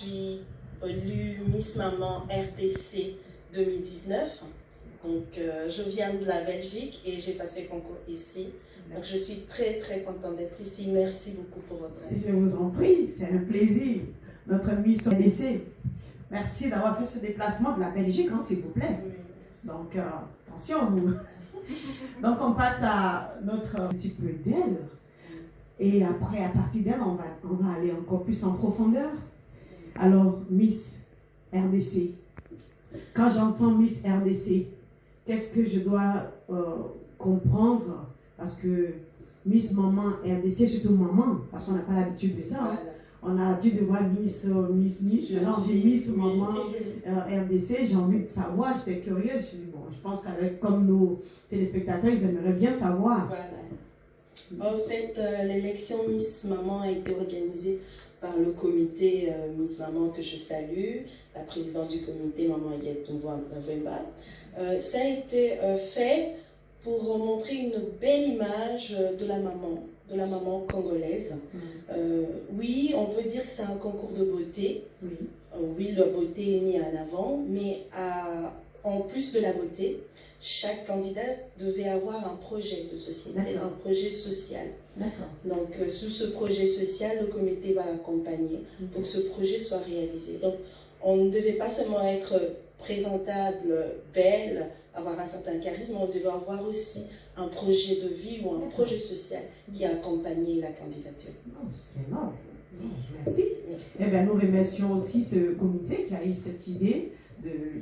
suis élue Miss Maman RDC 2019. Donc, je viens de la Belgique et j'ai passé le concours ici. Donc, je suis très, très contente d'être ici. Merci beaucoup pour votre aide. Je vous en prie, c'est un plaisir. Notre Miss RDC. Merci d'avoir fait ce déplacement de la Belgique, hein, s'il vous plaît. Donc, attention, vous. Donc, on passe à notre petit peu d'elle. Et après, à partir d'elle, on va aller encore plus en profondeur. Alors, Miss RDC. Quand j'entends Miss RDC, qu'est-ce que je dois comprendre? Parce que Miss Maman RDC, surtout maman, parce qu'on n'a pas l'habitude de ça. Hein. On a l'habitude de voir Miss, maintenant on dit Miss Maman RDC. J'ai envie de savoir, j'étais curieuse. Je dis, bon, je pense qu'avec comme nos téléspectateurs, ils aimeraient bien savoir. Voilà. En fait, l'élection Miss Maman a été organisée par le comité Miss Maman que je salue, la présidente du comité, Maman Aguette Vemba. Ça a été fait pour montrer une belle image de la maman congolaise. Oui, on peut dire que c'est un concours de beauté. Oui, la beauté est mise en avant, mais en plus de la beauté, chaque candidat devait avoir un projet de société, un projet social. Donc, sous ce projet social, le comité va l'accompagner pour que ce projet soit réalisé. Donc, on ne devait pas seulement être présentable, belle, avoir un certain charisme, on devait avoir aussi un projet de vie ou un projet social qui a accompagné la candidature. C'est énorme. Merci. Eh bien, nous remercions aussi ce comité qui a eu cette idée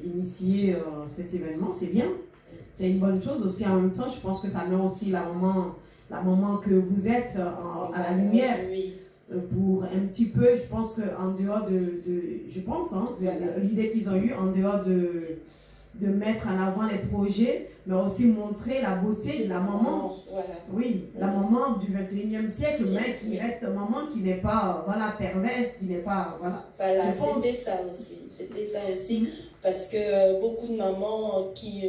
d'initier cet événement. C'est bien. C'est une bonne chose aussi. En même temps, je pense que ça met aussi la maman que vous êtes à la lumière. Pour un petit peu, je pense qu'en dehors l'idée qu'ils ont eue, en dehors de mettre en avant les projets, mais aussi montrer la beauté de la maman. Oui, la maman du 21e siècle, mais qui reste maman, qui n'est pas perverse, qui n'est pas... Voilà, c'était ça aussi. Parce que beaucoup de mamans qui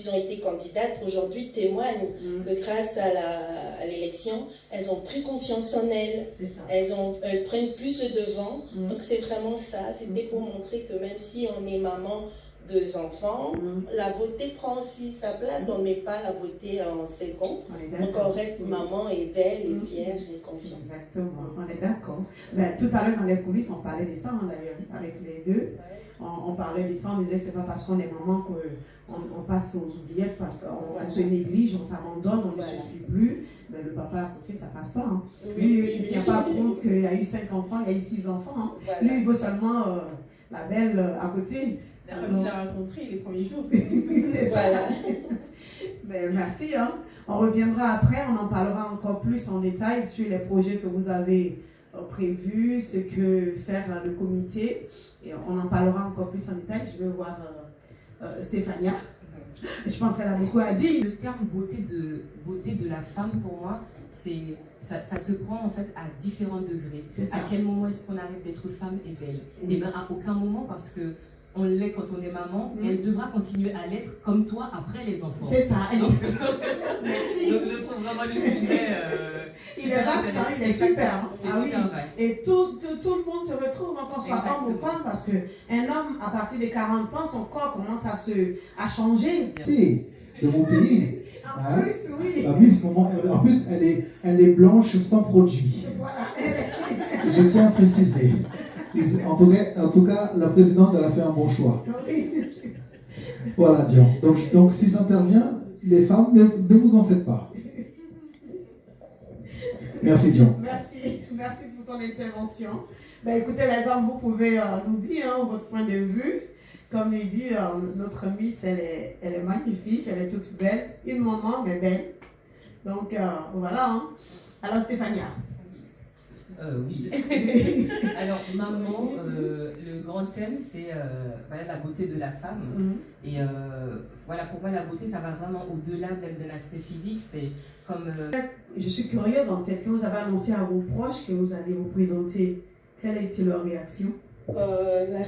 ont été candidates aujourd'hui témoignent que grâce à l'élection, elles ont pris confiance en elles, elles prennent plus le devant. Donc c'est vraiment ça, c'était pour montrer que même si on est maman, 2 enfants, la beauté prend aussi sa place, on ne met pas la beauté en second, donc on reste maman et belle et fière et confiante. Exactement, on est d'accord. Ben, tout à l'heure dans les coulisses, on parlait de ça d'ailleurs, avec les deux. On parlait de ça, on disait c'est pas parce qu'on est maman qu'on passe aux oubliettes, parce qu'on se néglige, on s'abandonne, on ne se suit plus. Mais le papa à côté, ça passe pas. Hein. Lui, il ne tient pas compte qu'il y a eu 5 enfants, il y a eu 6 enfants. Hein. Lui, il veut seulement la belle à côté. Il l'a rencontré les premiers jours. Voilà. Ben, merci. Hein. On reviendra après, on en parlera encore plus en détail sur les projets que vous avez prévus, ce que faire le comité. Et on en parlera encore plus en détail. Je vais voir Stéphania. Je pense qu'elle a beaucoup à dire. Le terme beauté de la femme, pour moi, ça se prend en fait à différents degrés. À quel moment est-ce qu'on arrête d'être femme et belle? Eh bien, à aucun moment, parce que on l'est quand on est maman, et elle devra continuer à l'être comme toi après les enfants. C'est ça. Donc, merci. Donc je trouve vraiment le sujet... il est vaste, hein, il est super. Hein. Super vaste. Et tout le monde se retrouve, qu'on soit homme ou femme, parce qu'un homme, à partir de 40 ans, son corps commence à changer. De mon pays. En plus, oui. En plus, elle est blanche sans produit. Voilà. Je tiens à préciser. En tout cas, la présidente, elle a fait un bon choix. Voilà, Dion. Donc si j'interviens, les femmes, ne vous en faites pas. Merci, Dion. Merci pour ton intervention. Ben, écoutez, les hommes, vous pouvez nous dire votre point de vue. Comme il dit, notre Miss, elle est magnifique, elle est toute belle. Une maman, mais belle. Donc, voilà. Hein. Alors, Stéphania. Oui. Alors, maman, le grand thème, c'est la beauté de la femme. Et voilà, pour moi, la beauté, ça va vraiment au-delà même d'un aspect physique. C'est comme... Je suis curieuse, en fait, quand vous avez annoncé à vos proches que vous allez vous présenter, quelle a été leur réaction? La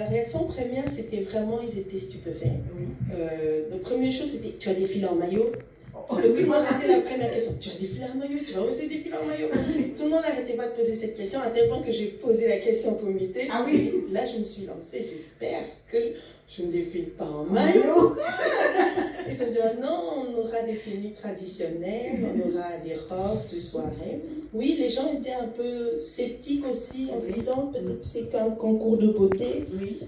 réaction première, c'était vraiment, ils étaient stupéfaits. La première chose, c'était, tu as défilé en maillot. Tout le monde, c'était la première question. Tu vas défiler en maillot, tu vas oser défiler en maillot. Tout le monde n'arrêtait pas de poser cette question, à tel point que j'ai posé la question au comité. Ah oui. Et là, je me suis lancée. J'espère que je ne défile pas en maillot. Et ça dit, non, on aura des tenues traditionnelles, on aura des robes de soirée. Oui, les gens étaient un peu sceptiques aussi, en se disant, peut-être c'est qu'un concours de beauté. Oui.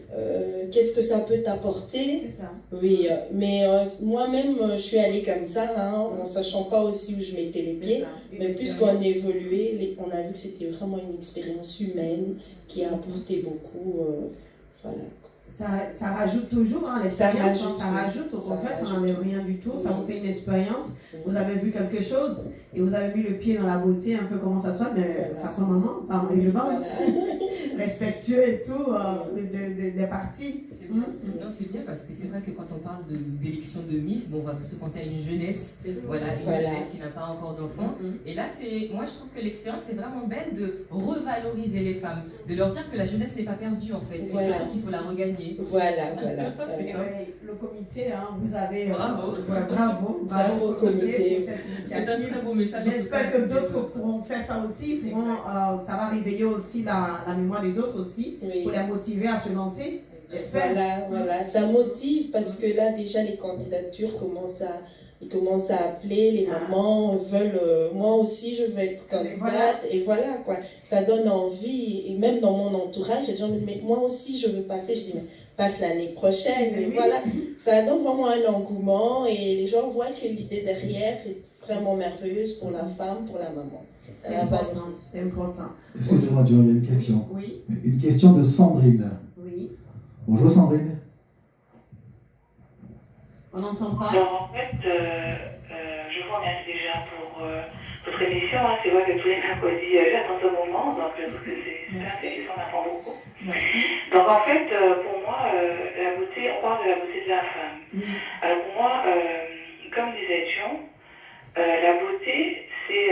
Qu'est-ce que ça peut t'apporter? C'est ça. Oui, mais moi-même, je suis allée comme ça, hein, en ne sachant pas aussi où je mettais les pieds. Mais puisqu'on évoluait, on a vu que c'était vraiment une expérience humaine qui a apporté beaucoup. Voilà. Ça rajoute toujours l'expérience, ça rajoute, au contraire, ça n'enlève rien du tout, ça vous fait une expérience, vous avez vu quelque chose et vous avez mis le pied dans la beauté, un peu comment ça se passe, mais façon maman, par évidemment, respectueux et tout, des parties. Non, c'est bien parce que c'est vrai que quand on parle d'élection de Miss, bon, on va plutôt penser à une jeunesse, voilà, une jeunesse qui n'a pas encore d'enfants. Et là, moi je trouve que l'expérience est vraiment belle de revaloriser les femmes, de leur dire que la jeunesse n'est pas perdue en fait, et surtout qu'il faut la regagner. Voilà. Le comité, hein, vous avez... Bravo au comité pour cette C'est un initiative. très beau message. J'espère que d'autres pourront faire ça aussi, ça va réveiller aussi la mémoire des d'autres aussi, pour les motiver à se lancer. J'espère. Voilà, ça motive parce que là déjà les candidatures commencent à appeler, les mamans veulent, moi aussi je veux être candidate, et voilà quoi, ça donne envie, et même dans mon entourage, il y a des gens qui me disent, mais moi aussi je veux passer, je dis, mais passe l'année prochaine, mais voilà, ça donne vraiment un engouement, et les gens voient que l'idée derrière est vraiment merveilleuse pour la femme, pour la maman. C'est important, c'est important. Excusez-moi, il y a une question. Oui. Une question de Sandrine. Oui. Bonjour Sandrine. On n'entend pas. Alors en fait, je vous remercie déjà pour votre émission. Hein. C'est vrai que tous les mercredis, j'attends ce moment, donc je trouve que c'est super intéressant, on apprend beaucoup. Merci. Donc en fait, pour moi, la beauté, on parle de la beauté de la femme. Alors pour moi, comme disait Jean, la beauté, c'est...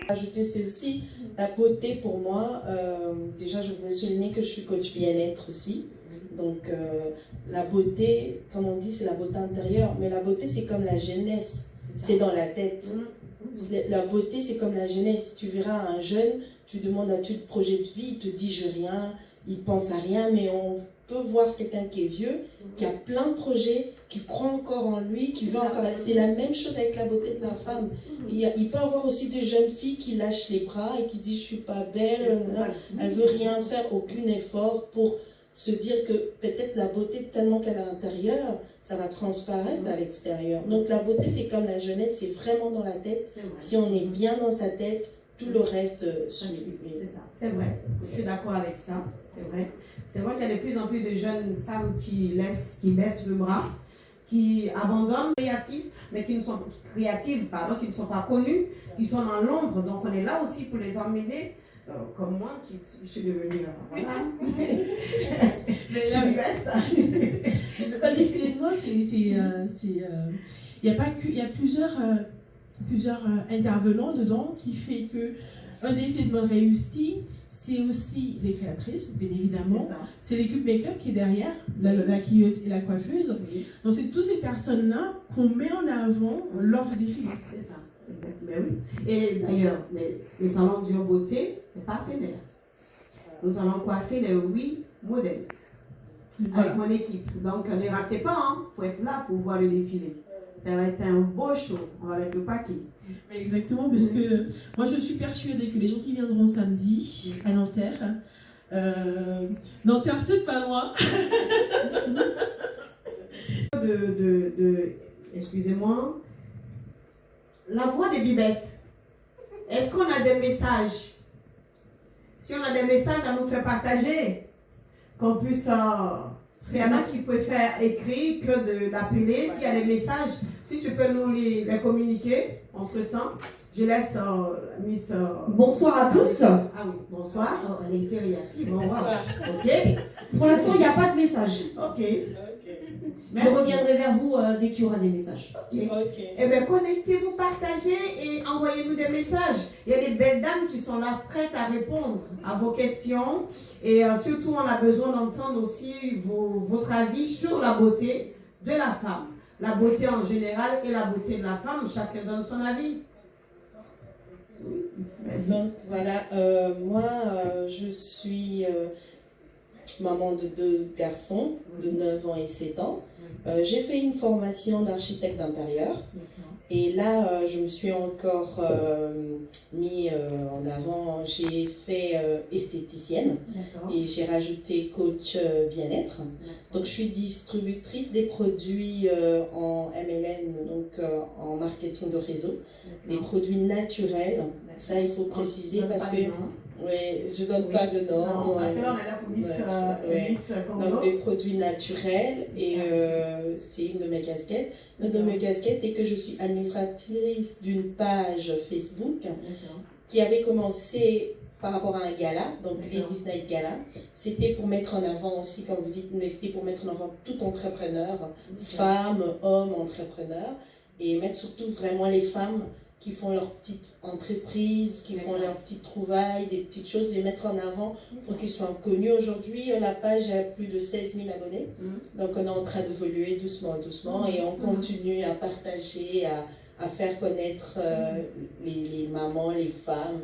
Ajouter ceci, la beauté pour moi, déjà je voudrais souligner que je suis coach bien-être aussi. Donc la beauté, comme on dit, c'est la beauté intérieure, mais la beauté c'est comme la jeunesse, c'est dans la tête. La beauté c'est comme la jeunesse, si tu verras un jeune, tu demandes as-tu le projet de vie, il te dit je rien, il pense à rien, mais on peut voir quelqu'un qui est vieux, qui a plein de projets, qui croit encore en lui, qui veut encore... C'est la même chose avec la beauté de la femme. Il peut y avoir aussi des jeunes filles qui lâchent les bras et qui disent je suis pas belle, elle veut rien faire, aucun effort pour se dire que peut-être la beauté tellement qu'elle est à l'intérieur, ça va transparaître à l'extérieur. Donc la beauté c'est comme la jeunesse, c'est vraiment dans la tête. Si on est bien dans sa tête, tout le reste suit. C'est ça, c'est vrai. Je suis d'accord avec ça, c'est vrai. C'est vrai qu'il y a de plus en plus de jeunes femmes qui baissent le bras, qui abandonnent créatives, mais qui ne sont qui ne sont pas connues, qui sont dans l'ombre. Donc on est là aussi pour les emmener. Comme moi, je suis devenue... voilà. Je suis reste. Le défilé de mode, il y a plusieurs intervenants dedans qui fait que un défilé de mode réussi, c'est aussi les créatrices, bien évidemment. C'est l'équipe make-up qui est derrière, la maquilleuse et la coiffeuse. Donc c'est toutes ces personnes-là qu'on met en avant lors du défilé. C'est ça. Mais oui. Et d'ailleurs, le salon du beauté est partenaire. Nous allons coiffer les 8 modèles avec mon équipe. Donc ne ratez pas, il faut être là pour voir le défilé. Ça va être un beau show. On va mettre le paquet. Exactement, parce que moi je suis persuadée que les gens qui viendront samedi à Nanterre, Nanterre c'est pas loin. Excusez-moi. La voix des Bibestes. Est-ce qu'on a des messages? Si on a des messages à nous faire partager, qu'on puisse... parce qu'il y en a qui préfèrent écrire que d'appeler. S'il y a des messages, si tu peux nous les communiquer entre-temps. Je laisse Miss... Bonsoir à tous. Ah oui, bonsoir. Oh, elle était réactive. Bonsoir. Ok. Pour l'instant, il n'y a pas de message. Ok. Je reviendrai vers vous dès qu'il y aura des messages. Ok. Eh bien, connectez-vous, partagez et envoyez-nous des messages. Il y a des belles dames qui sont là prêtes à répondre à vos questions. Et surtout, on a besoin d'entendre aussi votre avis sur la beauté de la femme. la beauté en général et la beauté de la femme. Chacun donne son avis. Donc voilà, moi je suis maman de 2 garçons de 9 ans et 7 ans. J'ai fait une formation d'architecte d'intérieur. Et là, je me suis encore mis en avant, j'ai fait esthéticienne et j'ai rajouté coach bien-être. Donc, je suis distributrice des produits en MLM, donc en marketing de réseau, des produits naturels. Ça, il faut préciser parce que je ne donne pas de nom. Non, parce que là, on est là pour Miss Congo. Donc, des produits naturels et c'est une de mes casquettes. Une de mes casquettes est que je suis administratrice d'une page Facebook qui avait commencé par rapport à un gala, donc Ladies Night Gala. C'était pour mettre en avant aussi, comme vous dites, mais c'était pour mettre en avant tout entrepreneur, femmes, hommes, entrepreneurs, et mettre surtout vraiment les femmes qui font leur petite entreprise, qui font leurs petites trouvailles, des petites choses, les mettre en avant pour qu'ils soient connus. Aujourd'hui, la page a plus de 16 000 abonnés. Donc, on est en train d'évoluer doucement, doucement et on continue à partager, à faire connaître les mamans, les femmes,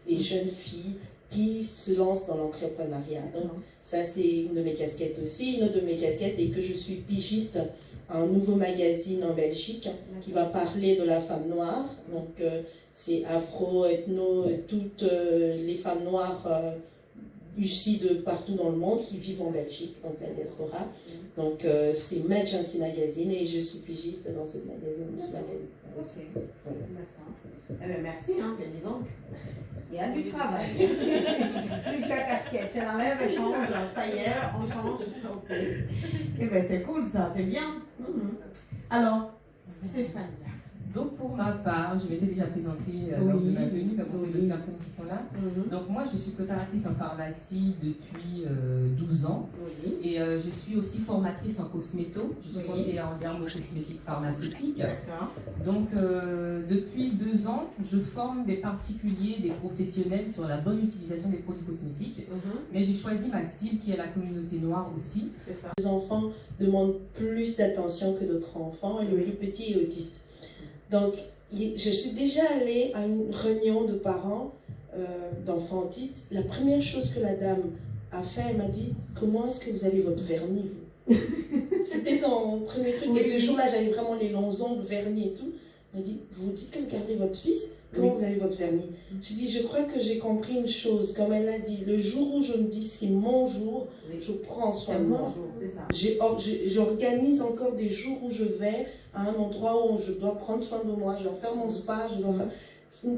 les jeunes filles qui se lancent dans l'entrepreneuriat. Donc, ça, c'est une de mes casquettes aussi. Une autre de mes casquettes est que je suis pigiste à un nouveau magazine en Belgique qui va parler de la femme noire. Donc, c'est afro, ethno, toutes les femmes noires ici de partout dans le monde qui vivent en Belgique, donc la diaspora. Donc, c'est Emergency Magazine et je suis pigiste dans ce magazine. Eh bien, merci, hein, dis donc. Il y a du travail. Plusieurs casquettes, c'est la même, elle change, ça y est, on change. Eh bien, c'est cool ça, c'est bien. Alors, Stéphane. Donc pour ma part, je m'étais déjà présentée lors de ma venue, mais pour ces deux personnes qui sont là. Donc moi, je suis préparatrice en pharmacie depuis 12 ans. Et je suis aussi formatrice en cosméto. Je suis conseillère en dermocosmétique pharmaceutique. Donc depuis 2 ans, je forme des particuliers, des professionnels sur la bonne utilisation des produits cosmétiques. Mais j'ai choisi ma cible qui est la communauté noire aussi. Les enfants demandent plus d'attention que d'autres enfants et le plus petit est autiste. Donc, je suis déjà allée à une réunion de parents d'enfants autistes. La première chose que la dame a fait, elle m'a dit « Comment est-ce que vous avez votre vernis, vous ?» C'était son premier truc. Et ce jour-là, j'avais vraiment les longs ongles, vernis et tout. Elle m'a dit « Vous dites que vous gardez votre fils, comment vous avez votre vernis ?» J'ai dit « Je crois que j'ai compris une chose. Comme elle l'a dit, le jour où je me dis c'est mon jour, je prends soin de moi. J'organise encore des jours où je vais à un endroit où je dois prendre soin de moi, je dois faire mon spa, je dois faire...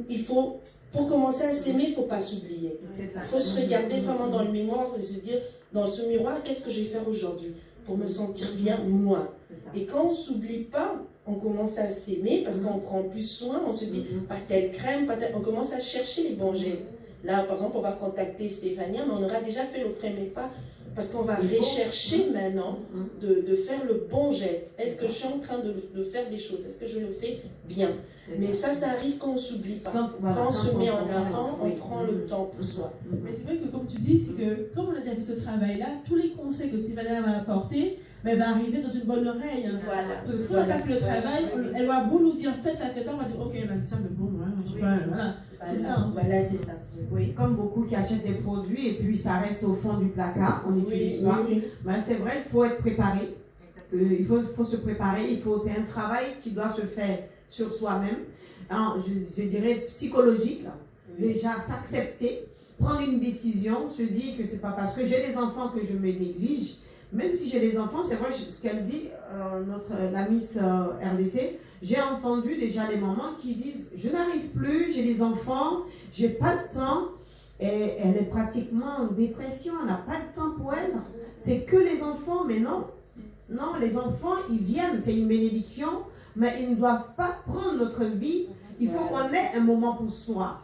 Il faut, pour commencer à s'aimer, il ne faut pas s'oublier. Il faut se regarder vraiment dans le miroir et se dire, dans ce miroir, qu'est-ce que je vais faire aujourd'hui pour me sentir bien, moi. Et quand on ne s'oublie pas, on commence à s'aimer parce qu'on prend plus soin, on se dit, pas telle crème, pas telle... On commence à chercher les bons gestes. Là, par exemple, on va contacter Stéphania, mais on aura déjà fait le premier pas. Parce qu'on va rechercher maintenant de faire le bon geste. Est-ce que je suis en train de faire des choses? Est-ce que je le fais bien? Mais ça arrive quand on ne s'oublie pas. Quand on se met en avant, on prend le temps pour soi. Mais c'est vrai que comme tu dis, c'est que comme on a déjà fait ce travail-là, tous les conseils que Stéphania va apporter, elle va arriver dans une bonne oreille. Voilà. Parce que si on n'a pas fait le travail, elle va beau nous dire, faites ça, fait ça, on va dire, ok, elle m'a dit ça, mais bon, je sais pas, voilà. C'est ça. Hein. Voilà, c'est ça. Oui, comme beaucoup qui achètent des produits et puis ça reste au fond du placard, on n'utilise pas. Ben, c'est vrai qu'il faut être préparé. Il faut se préparer. C'est un travail qui doit se faire sur soi-même. Je dirais psychologique. Déjà, s'accepter, prendre une décision, se dire que c'est pas parce que j'ai des enfants que je me néglige. Même si j'ai des enfants, c'est vrai ce qu'elle dit, la Miss RDC, j'ai entendu déjà des mamans qui disent « Je n'arrive plus, j'ai des enfants, j'ai pas le temps ». Et elle est pratiquement en dépression, elle n'a pas le temps pour elle. C'est que les enfants, mais non. Non, les enfants, ils viennent, c'est une bénédiction, mais ils ne doivent pas prendre notre vie. Il faut qu'on ait un moment pour soi.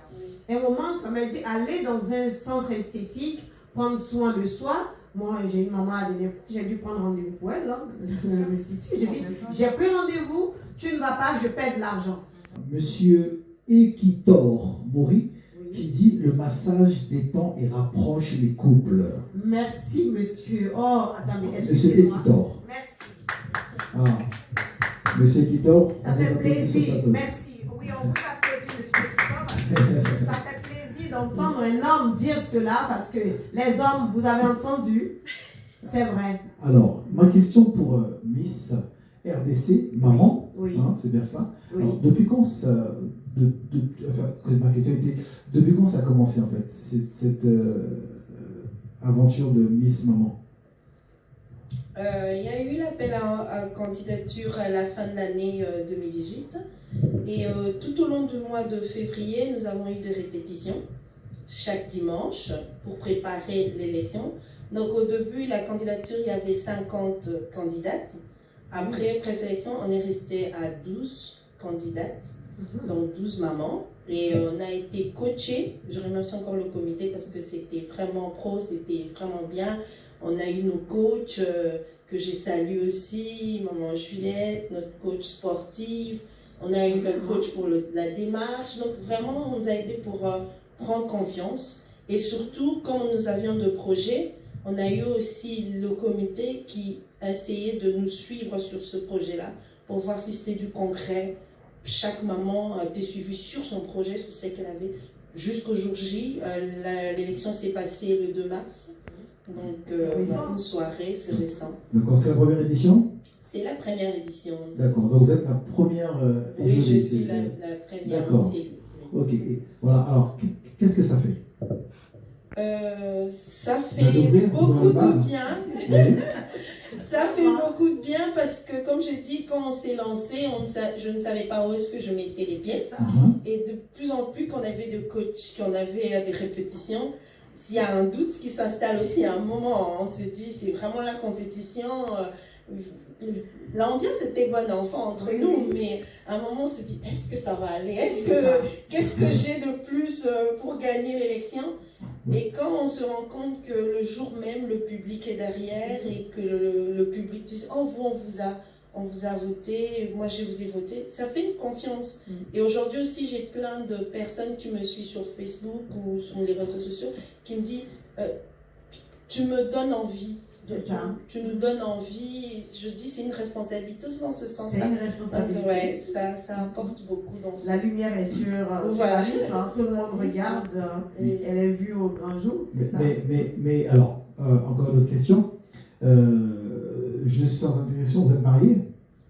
Un moment, comme elle dit, aller dans un centre esthétique, prendre soin de soi. Moi, j'ai une maman la dernière fois, j'ai dû prendre rendez-vous pour elle, j'ai dit, j'ai pris rendez-vous, tu ne vas pas, je paie de l'argent. Monsieur Ekitor Mori, qui dit le massage détend et rapproche les couples. Merci, monsieur. Oh, attendez, Monsieur Ekitor. Merci. Ah. Monsieur Kitor, ça fait plaisir. Merci. Oui, on vous applaudit, Monsieur Kitor. Ça fait plaisir d'entendre un homme dire cela parce que les hommes, vous avez entendu, c'est vrai. Alors, ma question pour Miss RDC, maman, oui. Hein, c'est bien cela. Oui. Alors, depuis quand ça, ma question était, depuis quand ça a commencé en fait, cette aventure de Miss Maman? Il y a eu l'appel à candidature à la fin de l'année 2018 et tout au long du mois de février, nous avons eu des répétitions chaque dimanche pour préparer l'élection. Donc au début, la candidature, il y avait 50 candidates. Après présélection, on est resté à 12 candidates, donc 12 mamans. Et on a été coachés. Je remercie encore le comité parce que c'était vraiment pro, c'était vraiment bien. On a eu nos coachs que j'ai salués aussi, Maman Juliette, notre coach sportif. On a eu le coach pour la démarche. Donc vraiment, on nous a aidés pour prendre confiance. Et surtout, comme nous avions de projets, on a eu aussi le comité qui essayait de nous suivre sur ce projet-là pour voir si c'était du concret. Chaque maman a été suivie sur son projet, sur ce qu'elle avait. Jusqu'au jour J, l'élection s'est passée le 2 mars. Donc, une soirée, c'est récent. D'accord, c'est la première édition? C'est la première édition. D'accord, donc vous êtes la première oui, je suis la première. D'accord. Ok, et voilà, alors, qu'est-ce que ça fait? Ça fait beaucoup de bien. Oui. Ça fait beaucoup de bien parce que, comme je dis, quand on s'est lancé, je ne savais pas où est-ce que je mettais les pieds. Et de plus en plus qu'on avait de coachs, qu'on avait des répétitions, il y a un doute qui s'installe aussi à un moment. On se dit, c'est vraiment la compétition. L'ambiance était bonne enfant entre nous, mais à un moment on se dit, est-ce que ça va aller? Qu'est-ce que j'ai de plus pour gagner l'élection? Et quand on se rend compte que le jour même, le public est derrière et que le public dit, oh vous, on vous a voté, moi je vous ai voté, ça fait une confiance. Et aujourd'hui aussi, j'ai plein de personnes qui me suivent sur Facebook ou sur les réseaux sociaux qui me disent, tu me donnes envie. Tu nous donnes envie. Je dis, c'est une responsabilité aussi dans ce sens-là. C'est une responsabilité. Ouais, ça apporte beaucoup dans ce La lumière est sur la liste, hein, tout le monde regarde, elle est vue au grand jour. Mais alors, encore une autre question. Je suis sans indiscrétion, vous êtes mariée?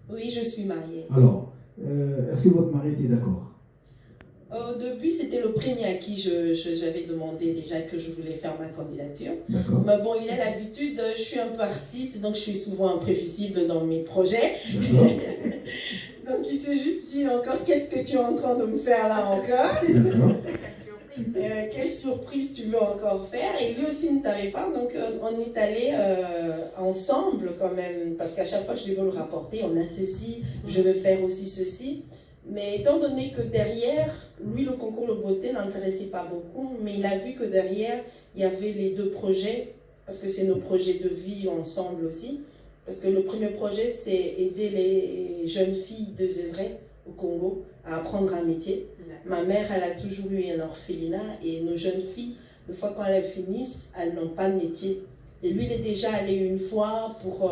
Oui, je suis mariée. Alors, est-ce que votre mari était d'accord? Au début, c'était le premier à qui j'avais demandé déjà que je voulais faire ma candidature. D'accord. Mais bon, il a l'habitude, je suis un peu artiste, donc je suis souvent imprévisible dans mes projets. D'accord. Donc il s'est juste dit encore, qu'est-ce que tu es en train de me faire là encore? D'accord. Quelle surprise tu veux encore faire? Et lui aussi ne savait pas, donc on est allé ensemble quand même, parce qu'à chaque fois je veux le rapporter, on a ceci, je veux faire aussi ceci. Mais étant donné que derrière, lui, le concours de beauté n'intéressait pas beaucoup, mais il a vu que derrière, il y avait les deux projets, parce que c'est nos projets de vie ensemble aussi. Parce que le premier projet, c'est aider les jeunes filles de Zévré au Congo à apprendre un métier. Ma mère, elle a toujours eu un orphelinat et nos jeunes filles, des fois quand elles finissent, elles n'ont pas de métier. Et lui, il est déjà allé une fois pour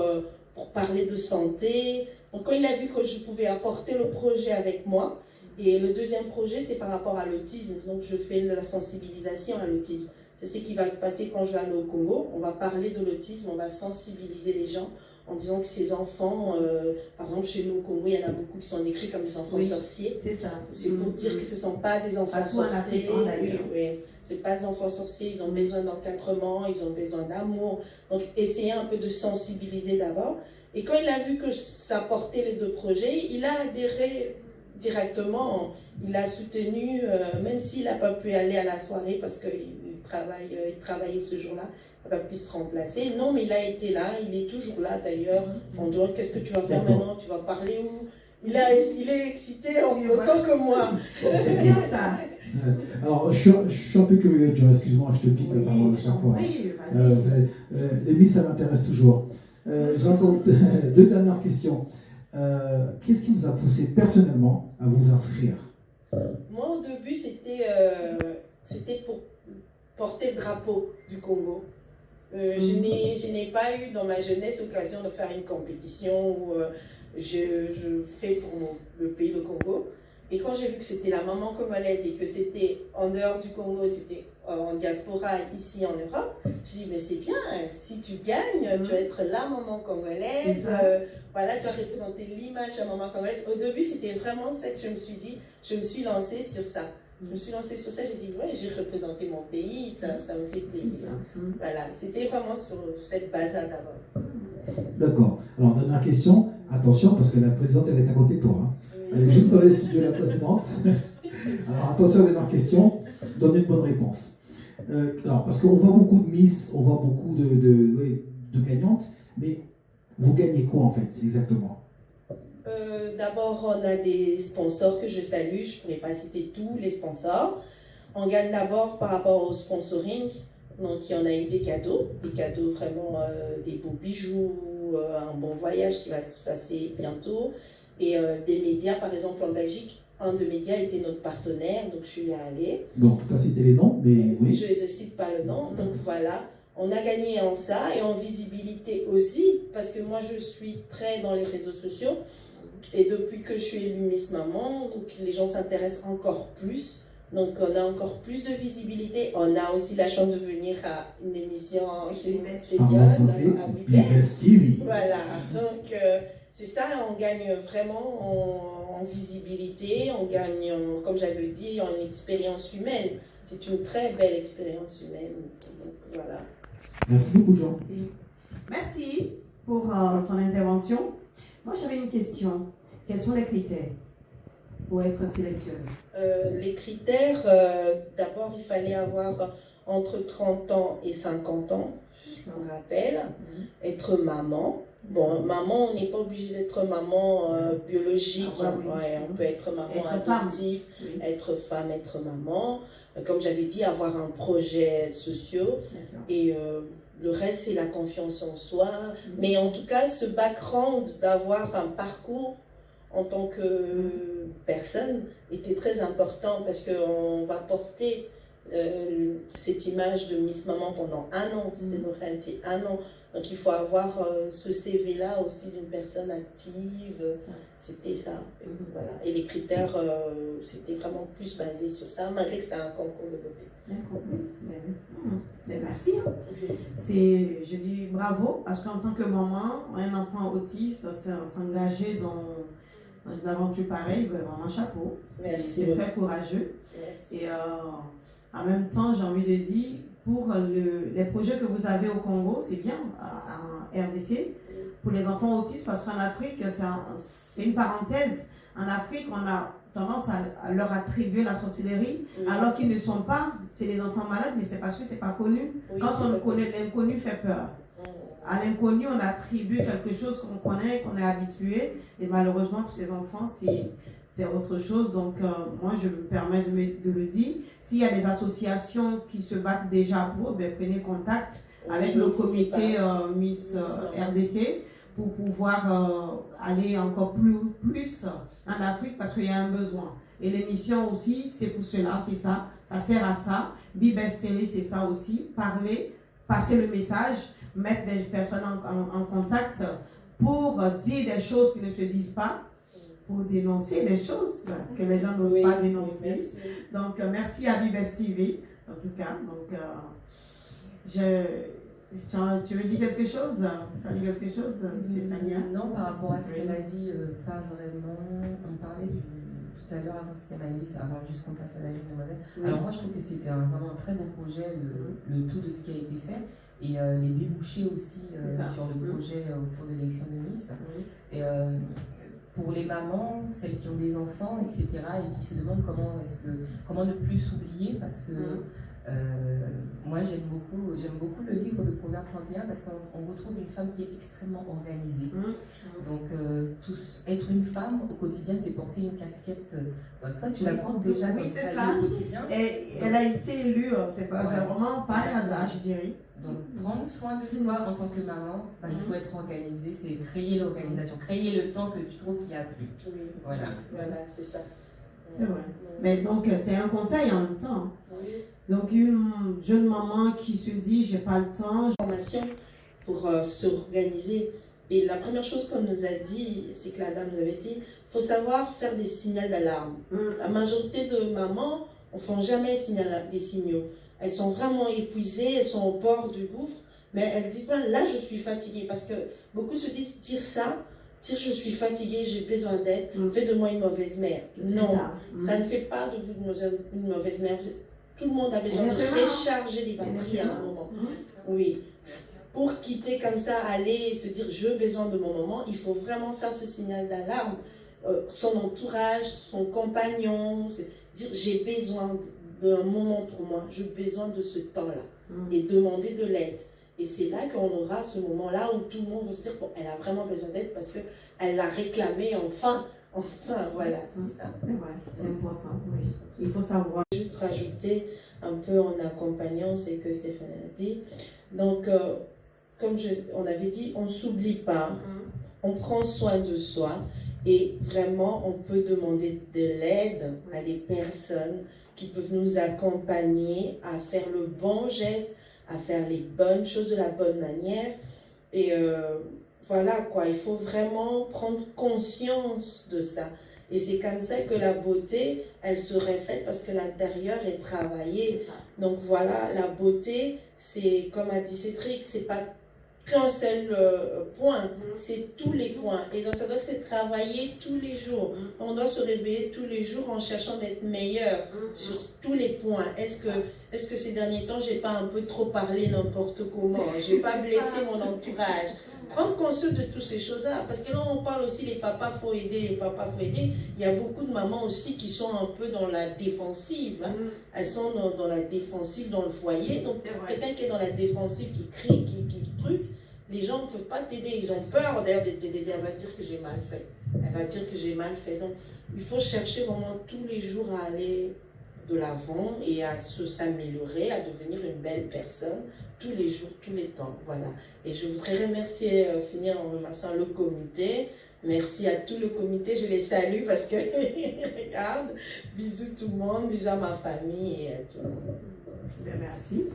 parler de santé. Donc quand il a vu que je pouvais apporter le projet avec moi, et le deuxième projet, c'est par rapport à l'autisme. Donc je fais de la sensibilisation à l'autisme. C'est ce qui va se passer quand je vais aller au Congo. On va parler de l'autisme, on va sensibiliser les gens en disant que ces enfants, par exemple chez nous au Congo, il y en a beaucoup qui sont décrits comme des enfants sorciers. C'est ça. C'est pour dire que ce ne sont pas des enfants sorciers. Oui. Ce ne sont pas des enfants sorciers, ils ont besoin d'encadrement, ils ont besoin d'amour. Donc essayer un peu de sensibiliser d'abord. Et quand il a vu que ça portait les deux projets, il a adhéré directement. Il a soutenu, même s'il n'a pas pu aller à la soirée parce qu'il travaillait ce jour-là, il n'a pas pu se remplacer. Non, mais il a été là, il est toujours là d'ailleurs. On dit, qu'est-ce que tu vas faire maintenant? Tu vas parler où? Il est excité autant que moi. C'est bien ça. Alors, je suis un peu curieux, John, excuse-moi, je te pique la parole à chaque fois. Oui, vas-y. Les Miss, ça m'intéresse toujours. J'ai encore deux dernières questions. Qu'est-ce qui vous a poussé personnellement à vous inscrire? Moi, au début, c'était pour porter le drapeau du Congo. Je n'ai pas eu dans ma jeunesse l'occasion de faire une compétition ou je fais pour le pays, le Congo. Et quand j'ai vu que c'était la maman congolaise et que c'était en dehors du Congo, c'était en diaspora ici en Europe, je dis mais c'est bien, si tu gagnes, tu vas être la maman congolaise, voilà, tu vas représenter l'image de la maman congolaise. Au début, c'était vraiment ça que je me suis dit, je me suis lancée sur ça. Je me suis lancée sur ça, j'ai dit ouais, j'ai représenté mon pays, ça me fait plaisir. Voilà, c'était vraiment sur cette base-là d'abord. D'accord. Alors, dernière question, attention parce que la présidente elle est à côté de toi. Hein. Elle est juste dans les studios de la présidente. Alors attention, dernière question, donne une bonne réponse. Alors, parce qu'on voit beaucoup de Miss, on voit beaucoup de gagnantes, mais vous gagnez quoi en fait, exactement? D'abord, on a des sponsors que je salue, je ne pourrais pas citer tous les sponsors. On gagne d'abord par rapport au sponsoring, donc il y en a eu des cadeaux vraiment, des beaux bijoux, un bon voyage qui va se passer bientôt. Et des médias, par exemple en Belgique, un de médias était notre partenaire, donc je suis allée. Donc, tu peux pas citer les noms, mais oui. Je ne cite pas le nom, donc voilà. On a gagné en ça et en visibilité aussi, parce que moi je suis très dans les réseaux sociaux. Et depuis que je suis élue Miss Maman, donc les gens s'intéressent encore plus. Donc on a encore plus de visibilité. On a aussi la chance de venir à une émission chez Dion, à Bibes TV. Voilà, donc c'est ça, on gagne vraiment en visibilité, on gagne, comme j'avais dit, en expérience humaine. C'est une très belle expérience humaine. Donc voilà. Merci beaucoup, Jean. Merci pour ton intervention. Moi, j'avais une question. Quels sont les critères pour être sélectionné? Les critères, d'abord, il fallait avoir entre 30 ans et 50 ans, je me rappelle, être maman. Bon, maman, on n'est pas obligé d'être maman biologique, on peut être maman adoptive, être femme, être maman. Comme j'avais dit, avoir un projet social et le reste, c'est la confiance en soi. Mais en tout cas, ce background d'avoir un parcours en tant que personne était très important parce qu'on va porter cette image de Miss Maman pendant un an. C'est Lorraine, 1 an. Donc il faut avoir ce CV-là aussi d'une personne active. C'était ça. Voilà. Et les critères, c'était vraiment plus basé sur ça, malgré que c'est un concours de beauté. Merci. Je dis bravo, parce qu'en tant que maman, un enfant autiste, s'engager dans une aventure pareille, vraiment chapeau. C'est très courageux. Merci. Et en même temps, j'ai envie de dire, pour les projets que vous avez au Congo, c'est bien, en RDC, pour les enfants autistes, parce qu'en Afrique, c'est une parenthèse. En Afrique, on a tendance à leur attribuer la sorcellerie, alors qu'ils ne sont pas, c'est les enfants malades, mais c'est parce que c'est pas connu. Quand on le connaît, l'inconnu fait peur. À l'inconnu, on attribue quelque chose qu'on connaît, qu'on est habitué, et malheureusement pour ces enfants, c'est autre chose. Donc moi, je me permets de le dire. S'il y a des associations qui se battent déjà pour eux, prenez contact avec le comité Miss RDC pour pouvoir aller encore plus en Afrique, parce qu'il y a un besoin. Et l'émission aussi, c'est pour cela, c'est ça, ça sert à ça. Bibes TV, c'est ça aussi, parler, passer le message, mettre des personnes en contact pour dire des choses qui ne se disent pas, pour dénoncer des choses que les gens n'osent pas dénoncer. Donc, merci à Bibes TV, en tout cas. Donc, tu veux dire quelque chose? Tu as dit quelque chose, Stéphania? Non, par rapport à ce qu'elle a dit, pas vraiment. On parlait tout à l'heure, avant que c'était Maëlys, avant juste qu'on passe à la jeune demoiselle. Alors moi, je trouve que c'était vraiment un très bon projet, le tout de ce qui a été fait. Et les débouchés aussi sur le projet autour de l'élection de Miss. Et pour les mamans, celles qui ont des enfants, etc., et qui se demandent comment ne plus s'oublier, parce que moi j'aime beaucoup le livre de Proverbe 31, parce qu'on retrouve une femme qui est extrêmement organisée. Donc être une femme au quotidien, c'est porter une casquette. Toi, tu la portes déjà dans ta vie au quotidien. Et elle a été élue, c'est pas vraiment pas un hasard, je dirais. Donc, prendre soin de soi en tant que maman, il faut être organisé, c'est créer l'organisation, créer le temps que tu trouves qu'il n'y a plus. Voilà, c'est ça. C'est vrai. Mais donc, c'est un conseil en même temps. Donc, une jeune maman qui se dit, j'ai pas le temps. Formation pour s'organiser Et la première chose qu'on nous a dit, c'est que la dame nous avait dit, il faut savoir faire des signaux d'alarme. La majorité de mamans ne font jamais des signaux. Elles sont vraiment épuisées, elles sont au bord du gouffre, mais elles disent, ben, là je suis fatiguée, parce que beaucoup se disent, dire je suis fatiguée, j'ai besoin d'aide, fait de moi une mauvaise mère. Non, ça ne fait pas de vous une mauvaise mère. Tout le monde a besoin de recharger les batteries à un moment. Oui. Pour quitter comme ça, aller et se dire j'ai besoin de mon moment, il faut vraiment faire ce signal d'alarme. Son entourage, son compagnon, dire j'ai besoin d'un moment pour moi, j'ai besoin de ce temps-là et demander de l'aide. Et c'est là qu'on aura ce moment-là où tout le monde va se dire qu'elle a vraiment besoin d'aide parce qu'elle l'a réclamé enfin, voilà. C'est ça. C'est important, oui. Il faut savoir. Juste rajouter un peu en accompagnant ce que Stéphane a dit. Donc, comme on avait dit, on ne s'oublie pas, on prend soin de soi et vraiment on peut demander de l'aide à des personnes qui peuvent nous accompagner à faire le bon geste, à faire les bonnes choses de la bonne manière. Et voilà quoi, il faut vraiment prendre conscience de ça. Et c'est comme ça que la beauté, elle se reflète parce que l'intérieur est travaillé. Donc voilà, la beauté, c'est comme a dit Cédric, c'est pas qu'un seul point, c'est tous les points. Et donc ça doit se travailler tous les jours. On doit se réveiller tous les jours en cherchant d'être meilleur sur tous les points. Est-ce que ces derniers temps, j'ai pas un peu trop parlé n'importe comment? J'ai pas blessé mon entourage? Prendre conscience de toutes ces choses-là, parce que là on parle aussi les papas faut aider, les papas faut aider. Il y a beaucoup de mamans aussi qui sont un peu dans la défensive. Elles sont dans la défensive dans le foyer. Donc quelqu'un qui est dans la défensive, qui crie, qui truc, les gens ne peuvent pas t'aider. Ils ont peur d'ailleurs de t'aider. Elle va dire que j'ai mal fait. Elle va dire que j'ai mal fait. Donc il faut chercher vraiment tous les jours à aller de l'avant et à s'améliorer, à devenir une belle personne tous les jours, tous les temps. Voilà. Et je voudrais finir en remerciant le comité. Merci à tout le comité, je les salue parce que, regarde, bisous tout le monde, bisous à ma famille et à tout le monde. Bien, merci.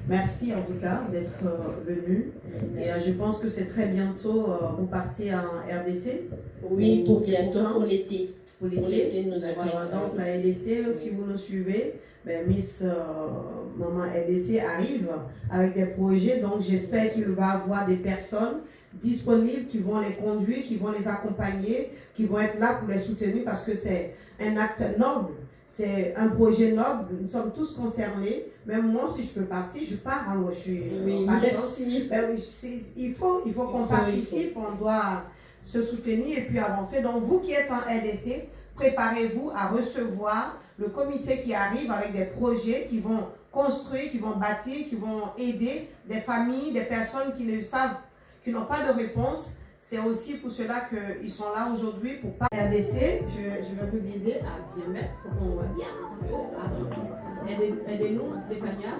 Merci en tout cas d'être venu. Et je pense que c'est très bientôt, vous partez en RDC. Oui, pour bientôt, pour l'été. Pour l'été, nous avons donc la RDC, si vous nous suivez, Miss Maman RDC arrive avec des projets, donc j'espère qu'il va avoir des personnes disponibles qui vont les conduire, qui vont les accompagner, qui vont être là pour les soutenir parce que c'est un acte noble, c'est un projet noble, nous sommes tous concernés, même moi si je peux partir, je pars, hein, je suis il faut qu'on participe, on doit se soutenir et puis avancer. Donc vous qui êtes en RDC, préparez-vous à recevoir le comité qui arrive avec des projets qui vont construire, qui vont bâtir, qui vont aider des familles, des personnes qui ne savent, qui n'ont pas de réponse. C'est aussi pour cela qu'ils sont là aujourd'hui pour pas RDC. Je vais vous aider à bien mettre pour qu'on voit bien. Aidez-nous, Stéphania,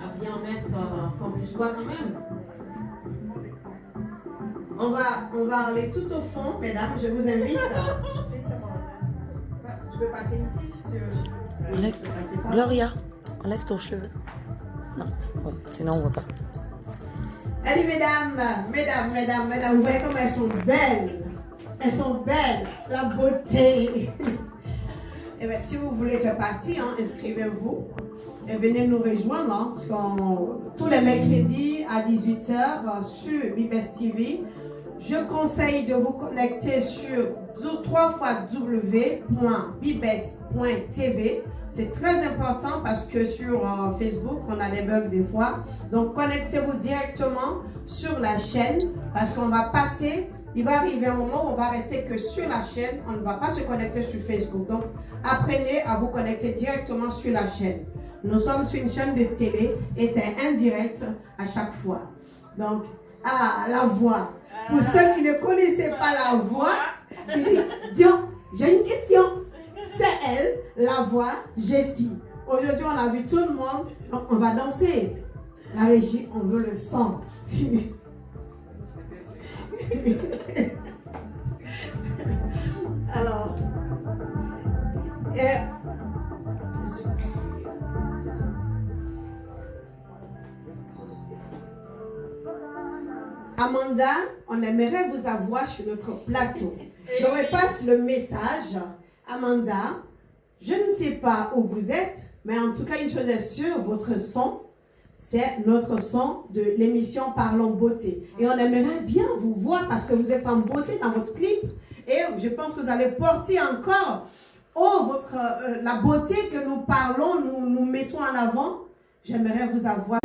à bien mettre qu'on puisse voir quand même. On va aller tout au fond, mesdames, je vous invite. Tu peux passer ici si tu veux. Gloria, enlève ton cheveu. Non, bon, sinon on ne voit pas. Allez, mesdames, vous voyez comme elles sont belles. Elles sont belles, la beauté. Et bien, si vous voulez faire partie, inscrivez-vous et venez nous rejoindre. Tous les mercredis à 18h sur Bibes TV. Je conseille de vous connecter sur www.bibes.tv. C'est très important parce que sur Facebook, on a des bugs des fois. Donc, connectez-vous directement sur la chaîne parce qu'on va passer, il va arriver un moment où on va rester que sur la chaîne. On ne va pas se connecter sur Facebook. Donc, apprenez à vous connecter directement sur la chaîne. Nous sommes sur une chaîne de télé et c'est indirect à chaque fois. Donc, la voix. Pour ceux qui ne connaissaient pas la voix, qui disent, Dion, j'ai une question. C'est elle, la voix, Jessie. Aujourd'hui, on a vu tout le monde, donc on va danser. La régie, on veut le son. Alors, Amanda, on aimerait vous avoir sur notre plateau. Je repasse le message. Amanda, je ne sais pas où vous êtes, mais en tout cas, une chose est sûre, votre son, c'est notre son de l'émission Parlons Beauté. Et on aimerait bien vous voir parce que vous êtes en beauté dans votre clip. Et je pense que vous allez porter encore la beauté que nous parlons, nous mettons en avant. J'aimerais vous avoir.